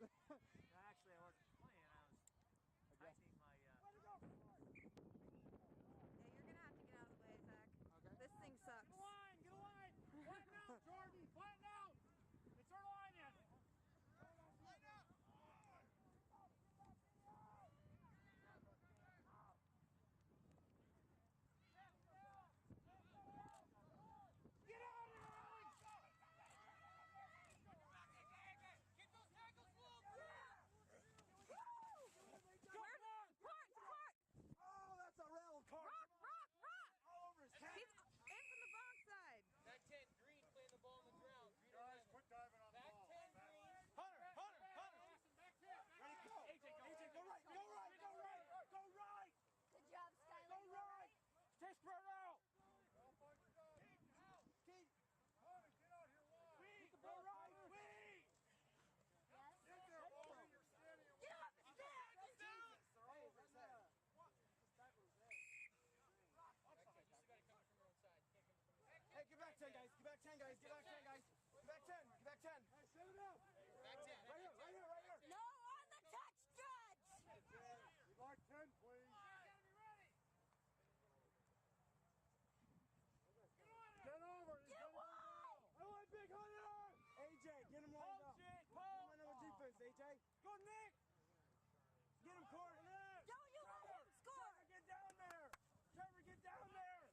Actually, I wasn't playing. I was tightening my. Yeah, you're gonna have to get out of the way, Zach. Okay. This thing sucks. Get a line! Get a line! Flatten out, Jordan! Flatten out! It's our line in! Flatten out! Get out of here, Alex! Get those tackles full! Support! Oh, that's a rail card. Rock! All over his head. He's in from the box side. Back 10, Green playing the ball on the ground. Green Guys, quit diving on the back ball. 10, Green. Hunter! Back 10! Ready, go! AJ, go right! Go right! Good job, Skylar. Go right! Stay spread out! Keith! Hunter, get out here wide! Go right! Wait! Yes. Get there, Walter! You're standing in Get off his back! They're all over his head. Hey, get back 10, guys. Get back 10, guys. Get back 10, guys. Get back 10. Get back 10. Hey, set it up. Back 10. Right here. No on the touch, Judge! We'd like 10, please. Get over! Get wide! I want Big Hunter! AJ, get him lined up. Hold on defense, AJ. Go, Nick! Get him, Court. Don't you let him score! Trevor, get down there! Trevor, get down there!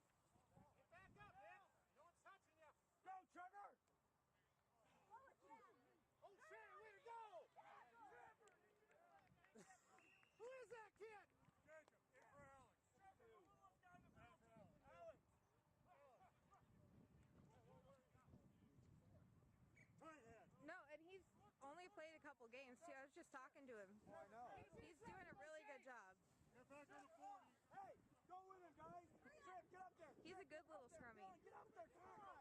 Get back up, man! No one's touching you! Go, Trevor! Oh, Shannon, way to go! Who is that kid? Jacob, in for Alex. Alex! Tight head. No, and he's only played a couple games too. I was just talking to him. Oh, I know. He's doing a really good job. Get back on the 40. Hey, go with him, guys. Trev, get up there. He's a good little scrummy. Get up there, come on.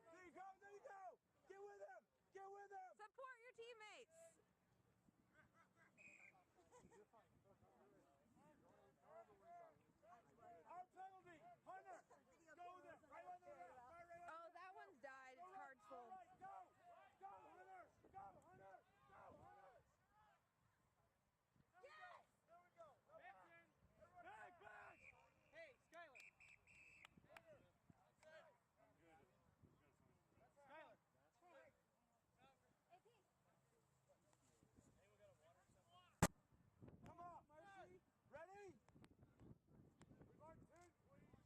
There you go. Get with him. Support your teammates. Our penalty. Hunter, go with him. Right on the left. Oh, that one's died. It's cards full. All right, go, Hunter. Yes! There we go. Back. Hey, Skylar. Skylar. Hey, Pete. Come on, Mercy. Ready? We'd like 10, please.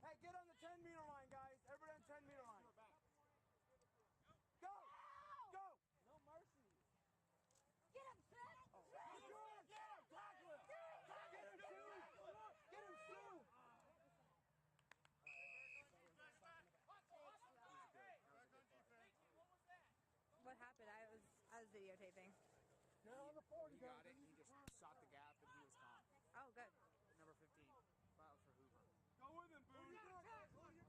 Hey, get on the 10-meter line, guys. Everybody on the 10-meter line. Go. No mercy. Get him, Seth! Get him. Tackle him. Get him, Sue. What happened? I was videotaping. Get on the 40, He got it. He just shot the gap and he was gone. Oh, good. Number 15. That was for Hoover. Go with him, Boone. You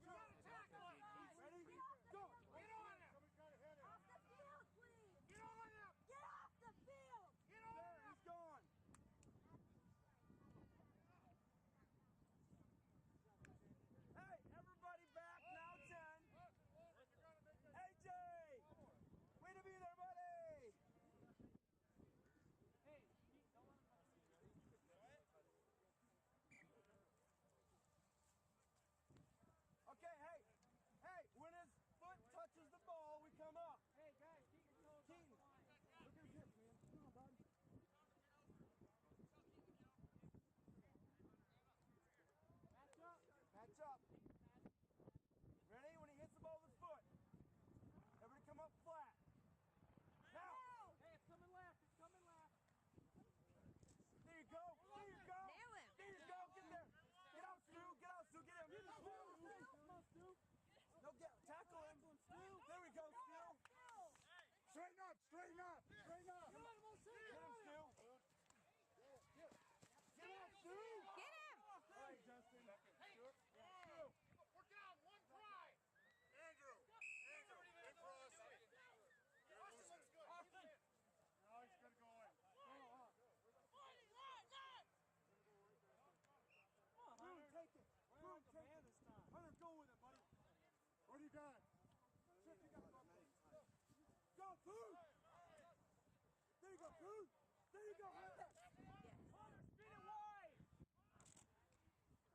gotta tackle him. Ready? Go. Get on him. Somebody's got to hit him. Off the field, please! Get on him. Get off the field! Get on There, him. he's gone. Hey, everybody back now 10. AJ! Way to be there, buddy! Hey, Okay, hey, when his foot touches the ball, we come up. hey, guys, keep your toes Keaton, look at his hips, man. Come on, bud. Match up. Ready? When he hits the ball with his foot. Everybody come up flat. Now. Hey, it's coming left. There you go. Nail him. There you go. Get there. Get out, Stu. Get him. Come on, Stu. No, tackle him. There we go, Stu. Straighten up. Get him, Stu. Get him, Stu. Get him! All right, Justin. Hey, we're down one try. Andrew, in for us. Austin looks good. Austin. Now he's going to go in. Boone, take it. Boone, take it this time. Hunter, go with it, buddy. What do you got? Chip, you got it. Go, Food! There you go, Food! There you go, Hunter! Hunter, spin it wide!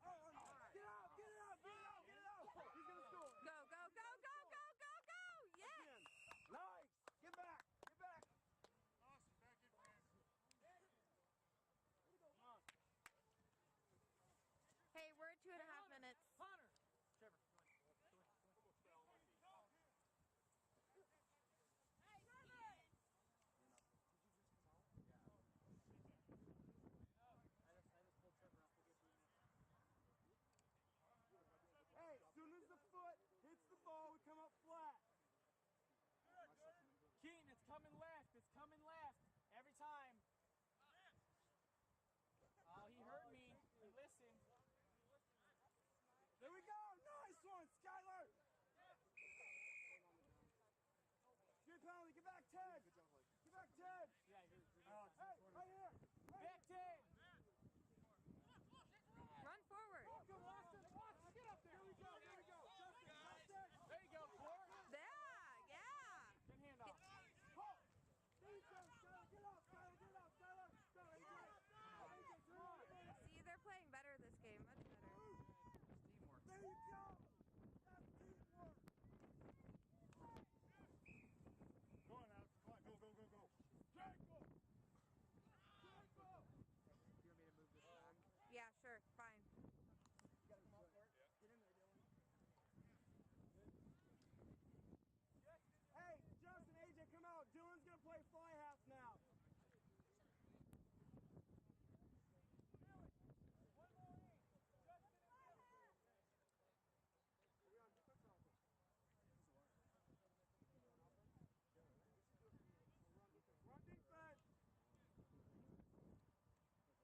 Oh, get out, get it out, get it out, get it out! He's gonna score! Go, go, go, go, go, go, go! Yes! Again. Nice! Get back, get back! Austin, back in, man. Come on. Hey, we're at 2.5 minutes. Hunter. Trevor. Hey, as soon as the foot hits the ball, we come up flat. Keaton, it's coming left. It's coming left. Every time. Oh, he heard me. He listened. There we go! Nice one, Skylar! Good penalty, get back 10! Get back 10! Yeah, Hey, right here! back 10. Run forward. Welcome, Austin! Austin, get up there! Here we go, here we go! Justin, Justin! There you go, Court. Yeah, yeah. Good handoff. Halt! There you go, Skylar! Get up, Skylar! Get up, Skylar! Skylar, AJ! AJ, come on! See, they're playing better this game. Much better. Teamwork. There you go! That's teamwork! Go on, Alex. Come on, go, go, go, go. Jacob! Jacob! You want me to move this back? Yeah, sure. Fine. Get in there, Dylan. Hey, Justin, AJ, come out. Dylan's gonna play fly half now. Run defense.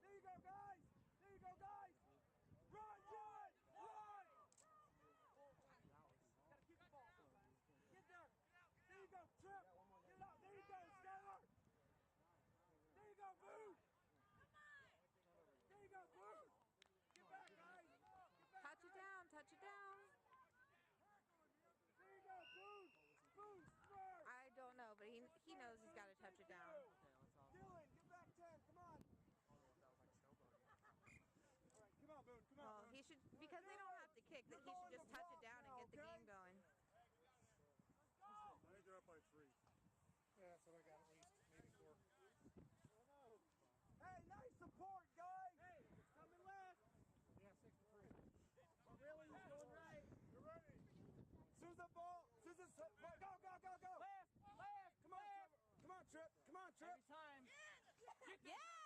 There you go, guys. There you go, guys. Run, Dylan. Run. Gotta keep the ball. Get there. There you go, Trip. Get it out. There you go, Skylar. There you go, Boo. There you go, Boo. Get back, guys. Get back, Touch it down. Touch it down. There you go, Boo. Boo, smart. I don't know, but he knows he's got to touch it down. Okay, let's all. Dylan, get back 10. Come on. That was like snowboarding. All right, come on, Boone. Come on. Well, Boone. he should, because they don't have to kick, that he should just touch it down and get the game going. I think they're up by 3. Yeah, so they got at least maybe 4. Hey, nice support, guys. Hey, it's coming left. Yeah, 6-3. Oh, really? He's going right. You're ready. Sue's the ball. Sue's the go, go, go, go. Left, left, Come on, left. Trevor. Come on, Trip. Come on, Trip. Every time. Yeah!